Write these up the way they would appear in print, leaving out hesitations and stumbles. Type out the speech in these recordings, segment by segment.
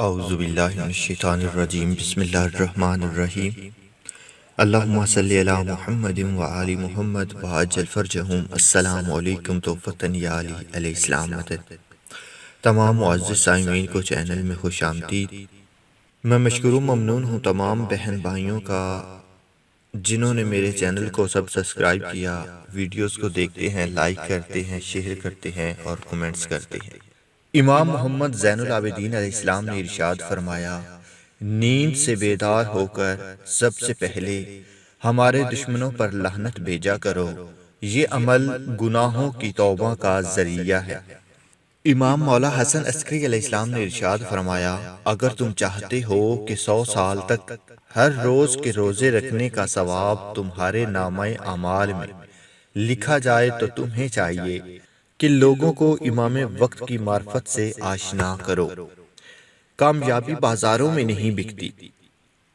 اعوذ باللہ من الشیطان الرجیم بسم اللہ الرحمن الرحیم اللہم صلی علی محمد وآل محمد وعجل فرجہم السلام علیکم توفتن یا علی علیہ السلام مدد۔ تمام معزز سامعین کو چینل میں خوش آمدید۔ میں مشکور و ممنون ہوں تمام بہن بھائیوں کا جنہوں نے میرے چینل کو سبسکرائب کیا، ویڈیوز کو دیکھتے ہیں، لائک کرتے ہیں، شیئر کرتے ہیں اور کمنٹس کرتے ہیں۔ امام محمد زین العابدین علیہ السلام نے ارشاد فرمایا، نیند سے بیدار ہو کر سب سے پہلے ہمارے دشمنوں پر لعنت بھیجا کرو، یہ عمل گناہوں کی توبہ کا ذریعہ ہے۔ امام مولا حسن عسکری علیہ السلام نے ارشاد فرمایا، اگر تم چاہتے ہو کہ 100 سال تک ہر روز کے روزے رکھنے کا ثواب تمہارے نامہ اعمال میں لکھا جائے تو تمہیں چاہیے کہ لوگوں کو امام وقت کی معرفت سے آشنا کرو۔ کامیابی بازاروں میں نہیں بکتی،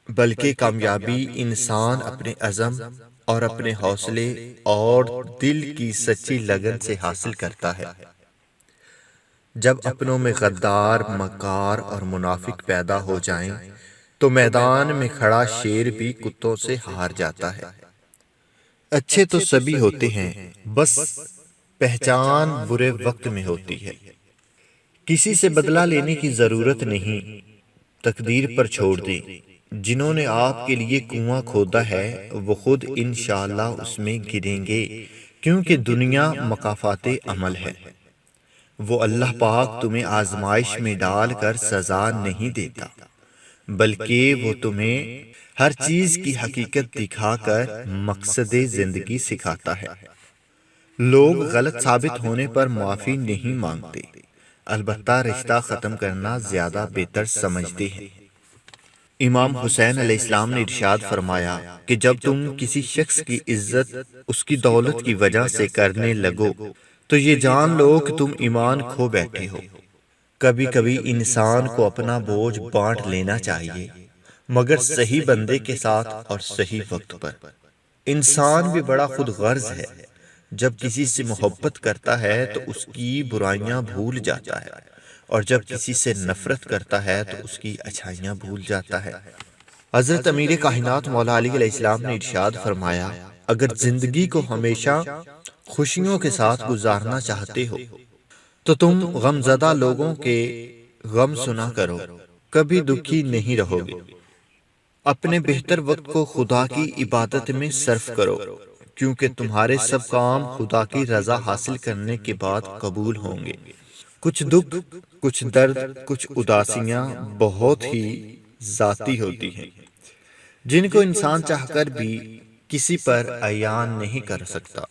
بلکہ کامیابی انسان اپنے عزم اور اپنے حوصلے اور دل کی سچی لگن سے حاصل کرتا ہے۔ جب اپنوں میں غدار، مکار اور منافق پیدا ہو جائیں تو میدان میں کھڑا شیر بھی کتوں سے ہار جاتا ہے۔ اچھے تو سبھی ہوتے ہیں، بس پہچان برے وقت میں ہوتی ہے۔ کسی سے بدلہ لینے کی ضرورت نہیں، تقدیر پر چھوڑ دیں۔ جنہوں نے آپ کے لیے کنواں کھودا ہے وہ خود انشاءاللہ اس میں گریں گے، کیونکہ دنیا مکافات عمل ہے۔ وہ اللہ پاک تمہیں آزمائش میں ڈال کر سزا نہیں دیتا، بلکہ وہ تمہیں ہر چیز کی حقیقت دکھا کر مقصد زندگی سکھاتا ہے۔ لوگ غلط ثابت ہونے پر معافی نہیں مانگتے، البتہ رشتہ ختم کرنا زیادہ بہتر سمجھتے ہیں۔ امام حسین علیہ السلام نے ارشاد فرمایا کہ جب تم کسی شخص کی عزت اس کی دولت کی وجہ سے کرنے لگو تو یہ جان لو کہ تم ایمان کھو بیٹھے ہو۔ کبھی کبھی انسان کو اپنا بوجھ بانٹ لینا چاہیے، مگر صحیح بندے کے ساتھ اور صحیح وقت پر۔ انسان بھی بڑا خود غرض ہے، جب کسی سے محبت کرتا ہے تو اس کی برائیاں بھول جاتا ہے، اور جب کسی سے نفرت کرتا ہے تو اس کی اچھائیاں بھول جاتا ہے۔ حضرت امیر کائنات مولا علی علیہ السلام نے ارشاد فرمایا، اگر زندگی کو ہمیشہ خوشیوں کے ساتھ گزارنا چاہتے ہو تو تم غم زدہ لوگوں کے غم سنا کرو، کبھی دکھی نہیں رہو گے۔ اپنے بہتر وقت کو خدا کی عبادت میں صرف کرو، کیونکہ تمہارے سب کام خدا کی رضا حاصل کرنے کے بعد قبول ہوں گے۔ کچھ دکھ، کچھ درد، کچھ اداسیاں بہت ہی ذاتی ہوتی ہیں، جن کو انسان چاہ کر بھی کسی پر عیان نہیں کر سکتا۔